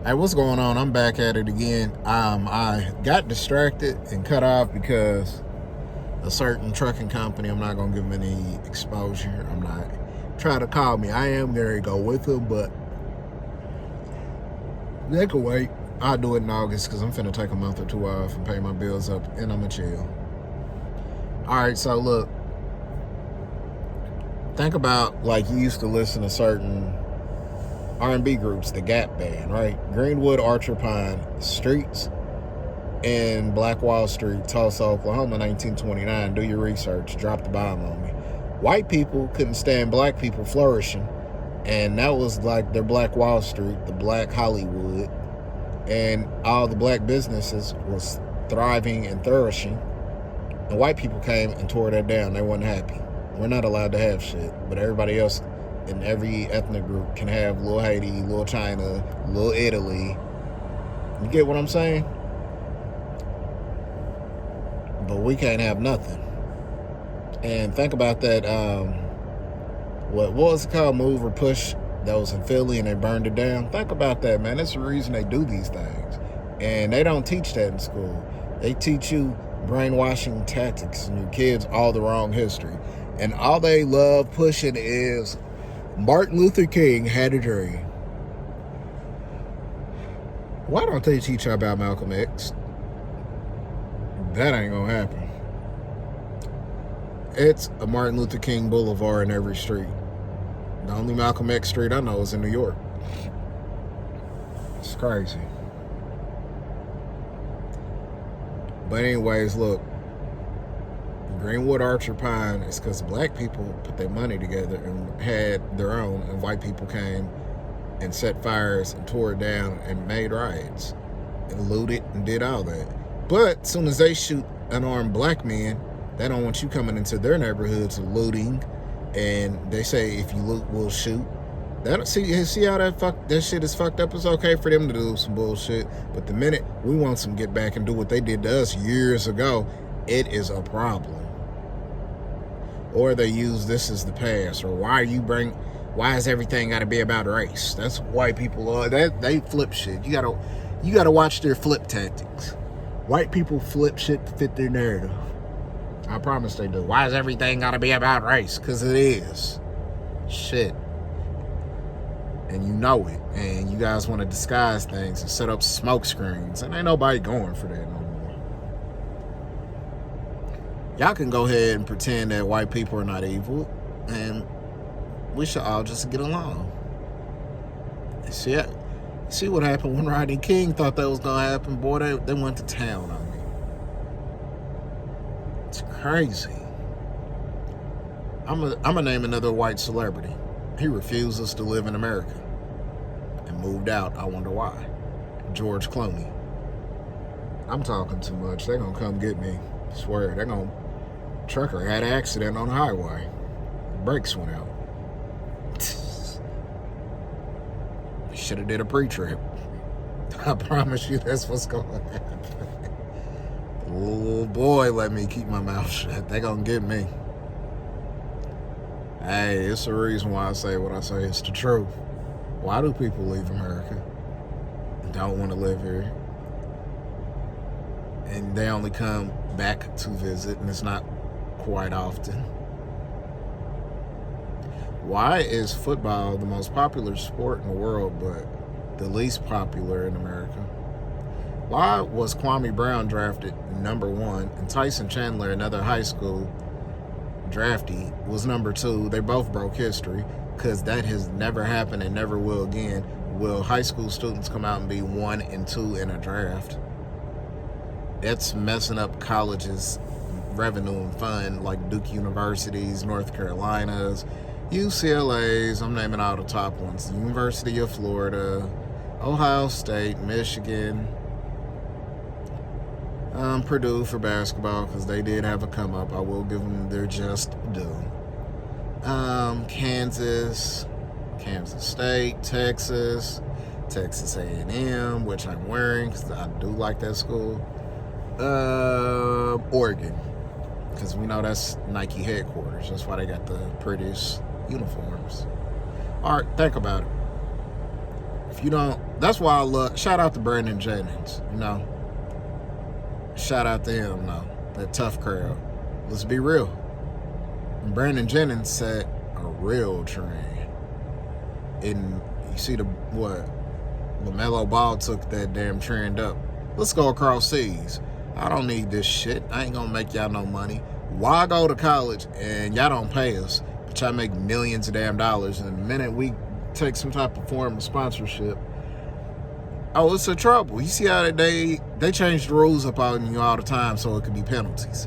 Hey, what's going on? I'm back at it again. I got distracted and cut off because a certain trucking company, I'm not going to give them any exposure. I'm not trying to call me. I am going to go with them, but they can wait. I'll do it in August because I'm finna take a month or two off and pay my bills up, and I'm going to chill. All right, so look. Think about like you used to listen to certain R&B groups, the Gap Band, right? Greenwood, Archer Pine, Streets, and Black Wall Street, Tulsa, Oklahoma, 1929. Do your research. Drop the bomb on me. White people couldn't stand black people flourishing, and that was like their Black Wall Street, the Black Hollywood, and all the black businesses was thriving and flourishing. And white people came and tore that down. They wasn't happy. We're not allowed to have shit, but everybody else in every ethnic group can have little Haiti, little China, little Italy. You get what I'm saying? But we can't have nothing. And think about that, what was it called, Move or Push, that was in Philly and they burned it down. Think about that, man. That's the reason they do these things. And they don't teach that in school. They teach you brainwashing tactics and your kids all the wrong history. And all they love pushing is Martin Luther King had a dream. Why don't they teach you about Malcolm X? That ain't gonna happen. It's a Martin Luther King Boulevard in every street. The only Malcolm X street I know is in New York. It's crazy. But anyways, look. Greenwood, Archer, Pine is because black people put their money together and had their own, and white people came and set fires and tore it down and made riots and looted and did all that. But as soon as they shoot unarmed black men, they don't want you coming into their neighborhoods looting, and they say if you loot, we'll shoot. See how that shit is fucked up? It's okay for them to do some bullshit, but the minute we want them to get back and do what they did to us years ago, it is a problem. Or they use this as the past, or why is everything got to be about race? That's what white people are. They flip shit. You gotta watch their flip tactics. White people flip shit to fit their narrative. I promise they do. Why is everything got to be about race? Because it is. Shit. And you know it. And you guys want to disguise things and set up smoke screens. And ain't nobody going for that no more. Y'all can go ahead and pretend that white people are not evil, and we should all just get along. See what happened when Rodney King thought that was going to happen? Boy, they went to town on me. It's crazy. I'm gonna name another white celebrity. He refuses to live in America and moved out. I wonder why. George Clooney. I'm talking too much. They're going to come get me. I swear. Trucker had an accident on the highway. Brakes went out. Should have did a pre-trip. I promise you that's what's going to happen. Oh boy, let me keep my mouth shut. They gonna get me. Hey, it's the reason why I say what I say. It's the truth. Why do people leave America and don't want to live here? And they only come back to visit, and it's not quite often. Why is football the most popular sport in the world, but the least popular in America? Why was Kwame Brown drafted number 1 and Tyson Chandler, another high school draftee, was number 2? They both broke history because that has never happened and never will again. Will high school students come out and be 1 and 2 in a draft? That's messing up colleges' revenue and fund, like Duke Universities, North Carolinas, UCLA's, I'm naming all the top ones, the University of Florida, Ohio State, Michigan, Purdue for basketball, because they did have a come up. I will give them their just due. Kansas State, Texas A&M, which I'm wearing because I do like that school. Oregon, because we know that's Nike headquarters. That's why they got the prettiest uniforms. All right, think about it. If you don't, That's why I love. Shout out to Brandon Jennings. You know, shout out to him. No, that tough crowd. Let's be real. Brandon Jennings set a real trend. And you see what LaMelo Ball took that damn trend up. Let's go across seas. I don't need this shit. I ain't gonna make y'all no money. Why go to college and y'all don't pay us, but y'all make millions of damn dollars, and the minute we take some type of form of sponsorship, oh, it's a trouble. You see how they change the rules up on you all the time so it could be penalties.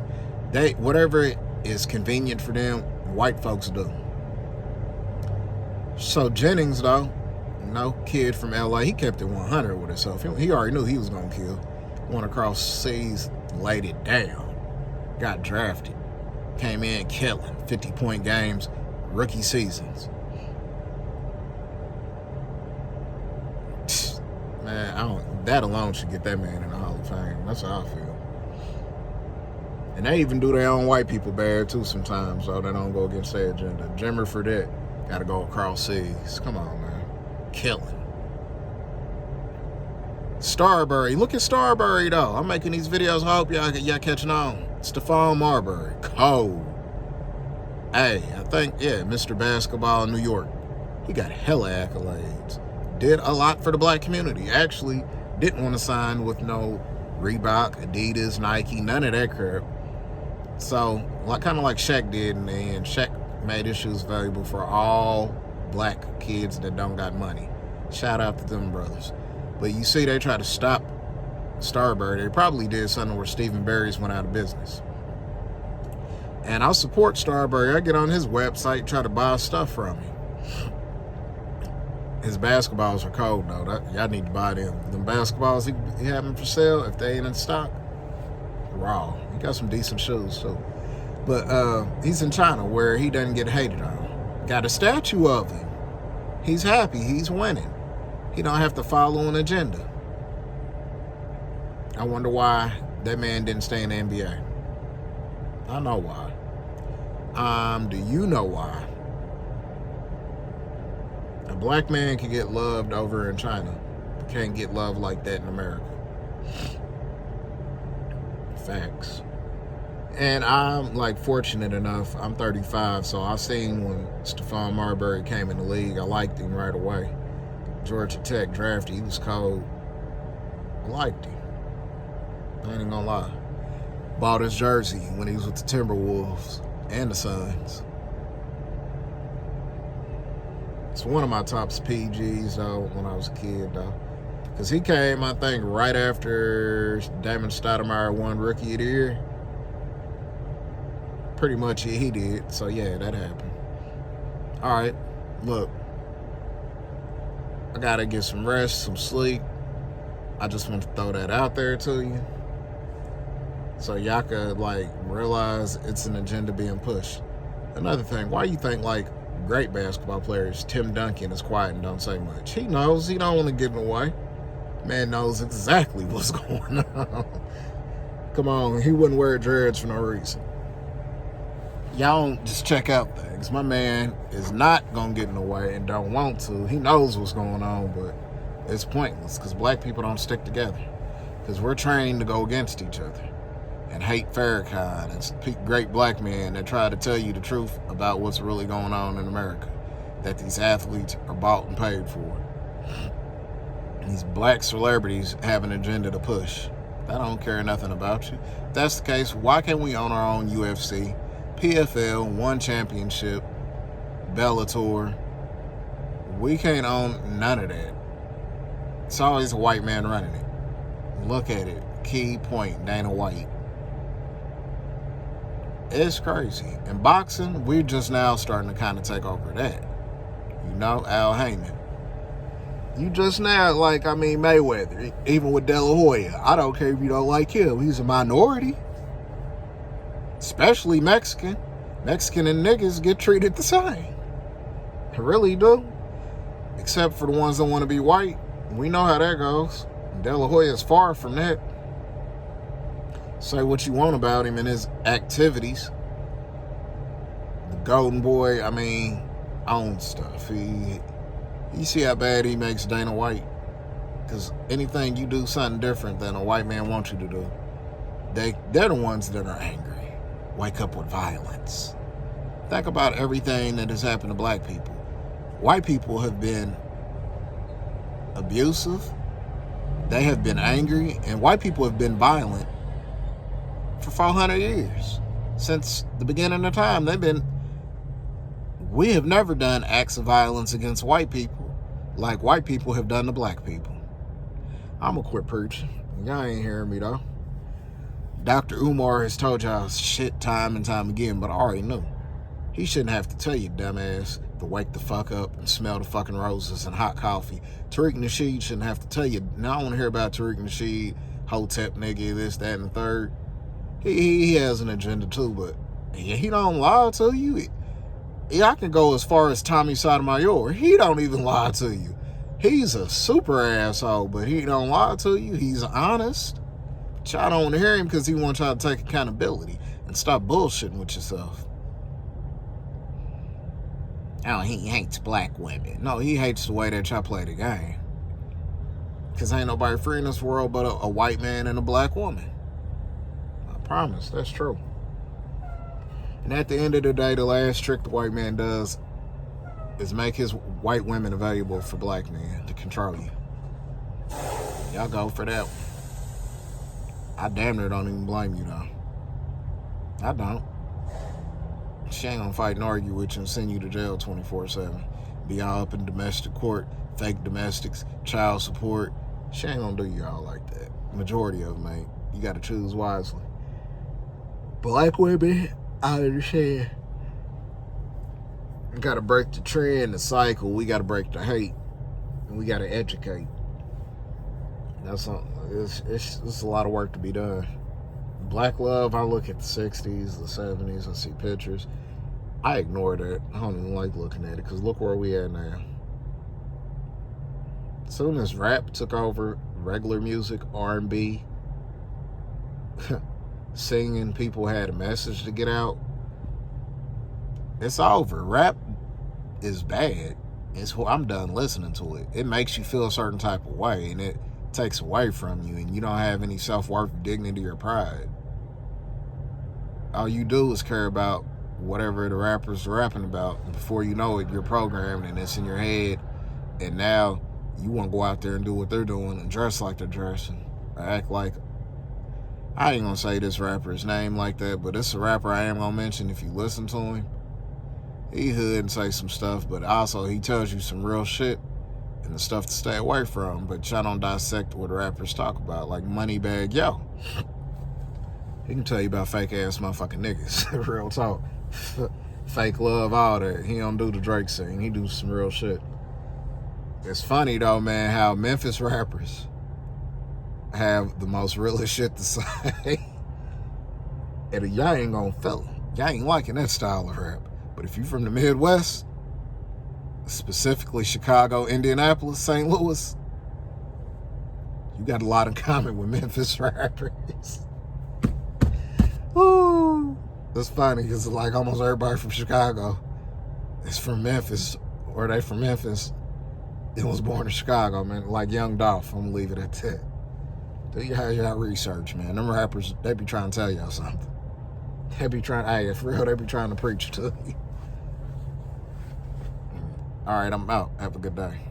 Whatever is convenient for them, white folks do. So Jennings, though, kid from LA, he kept it 100 with himself. He already knew he was gonna kill. Went across seas, laid it down, got drafted, came in killing 50-point games, rookie seasons. Man, that alone should get that man in the Hall of Fame. That's how I feel. And they even do their own white people bad too sometimes, so they don't go against their agenda. Jimmer for that, gotta go across seas. Come on, man. Killing. Starbury. Look at Starbury, though. I'm making these videos. I hope y'all catching on. Stephon Marbury. Cold. Hey, I think, Mr. Basketball in New York. He got hella accolades. Did a lot for the black community. Actually, didn't want to sign with no Reebok, Adidas, Nike, none of that crap. So, kind of like Shaq did in the end. Shaq made his shoes valuable for all black kids that don't got money. Shout out to them brothers. But you see, they try to stop Starbury. They probably did something where Stephen Barry's went out of business. And I'll support Starbury. I get on his website, try to buy stuff from him. His basketballs are cold, though. Y'all need to buy them. Them basketballs he having for sale, if they ain't in stock, raw. He got some decent shoes, too. But he's in China, where he doesn't get hated on. Got a statue of him. He's happy. He's winning. He don't have to follow an agenda. I wonder why that man didn't stay in the NBA. I know why. Do you know why? A black man can get loved over in China, but can't get love like that in America. Facts. And I'm fortunate enough, I'm 35, so I seen when Stephon Marbury came in the league. I liked him right away. Georgia Tech drafted, he was cold. I liked him. I ain't gonna lie. Bought his jersey when he was with the Timberwolves and the Suns. It's one of my top PGs, though, when I was a kid, though. Because he came, I think, right after Damon Stoudemire won Rookie of the Year. Pretty much, he did. So, yeah, that happened. All right, look. I got to get some rest, some sleep. I just want to throw that out there to you. So y'all could, realize it's an agenda being pushed. Another thing, why you think, great basketball players, Tim Duncan, is quiet and don't say much? He knows. He don't want to give it away. Man knows exactly what's going on. Come on, he wouldn't wear dreads for no reason. Y'all don't just check out things. My man is not going to get in the way and don't want to. He knows what's going on, but it's pointless because black people don't stick together. Because we're trained to go against each other and hate Farrakhan and great black men that try to tell you the truth about what's really going on in America, that these athletes are bought and paid for. These black celebrities have an agenda to push. I don't care nothing about you. If that's the case, why can't we own our own UFC, PFL, One Championship, Bellator? We can't own none of that. It's always a white man running it. Look at it. Key point, Dana White. It's crazy. In boxing, we're just now starting to kind of take over that. Al Heyman. You just now, Mayweather, even with De La Hoya. I don't care if you don't like him. He's a minority. Especially Mexican. Mexican and niggas get treated the same. They really do. Except for the ones that want to be white. We know how that goes. De La Hoya is far from that. Say what you want about him and his activities. The Golden Boy, owns stuff. You see how bad he makes Dana White. Because anything you do something different than a white man wants you to do, they're the ones that are angry. Wake up with violence. Think about everything that has happened to black people. White people have been abusive. They have been angry. And white people have been violent for 400 years. Since the beginning of time, we have never done acts of violence against white people like white people have done to black people. I'm going to quit preaching. Y'all ain't hearing me, though. Dr. Umar has told y'all shit time and time again, but I already knew. He shouldn't have to tell you, dumbass, to wake the fuck up and smell the fucking roses and hot coffee. Tariq Nasheed shouldn't have to tell you. Now I want to hear about Tariq Nasheed, Hotep nigga, this, that, and the third. He has an agenda too, but he don't lie to you. I can go as far as Tommy Sotomayor. He don't even lie to you. He's a super asshole, but he don't lie to you. He's honest. But y'all don't want to hear him because he wants y'all to take accountability and stop bullshitting with yourself. Oh, he hates black women. No, he hates the way that y'all play the game. Because ain't nobody free in this world but a white man and a black woman. I promise, that's true. And at the end of the day, the last trick the white man does is make his white women available for black men to control you. Y'all go for that one. I damn near don't even blame you, though. I don't. She ain't gonna fight and argue with you and send you to jail 24/7. Be all up in domestic court, fake domestics, child support. She ain't gonna do you all like that. Majority of them ain't. You gotta choose wisely. Black women, I understand. We gotta break the trend, the cycle. We gotta break the hate. And we gotta educate. That's something. It's a lot of work to be done. Black love, I look at the 60s, the 70s, I see pictures. I ignore that. I don't even like looking at it because look where we at now. As soon as rap took over regular music, R&B, singing, people had a message to get out, it's over. Rap is bad. I'm done listening to it. It makes you feel a certain type of way, and it takes away from you, and you don't have any self-worth, dignity, or pride. All you do is care about whatever the rappers are rapping about. And before you know it, you're programmed and it's in your head. And now you want to go out there and do what they're doing and dress like they're dressing. Or act like, I ain't going to say this rapper's name like that, but it's a rapper I am going to mention if you listen to him. He hood and say some stuff, but also he tells you some real shit and the stuff to stay away from. But y'all don't dissect what rappers talk about, like Moneybagg Yo. He can tell you about fake ass motherfucking niggas. Real talk. Fake love, all that. He don't do the Drake thing. He do some real shit. It's funny though, man, how Memphis rappers have the most realest shit to say. And y'all ain't gonna feel it. Y'all ain't liking that style of rap. But if you from the Midwest, specifically Chicago, Indianapolis, St. Louis, you got a lot in common with Memphis rappers. Woo! It's funny because like almost everybody from Chicago is from Memphis, or they from Memphis and was born in Chicago, man. Like Young Dolph, I'm gonna leave it at that. Do y'all research, man. Them rappers, they be trying to tell y'all something. They be trying, hey, for real, they be trying to preach to you. All right, I'm out. Have a good day.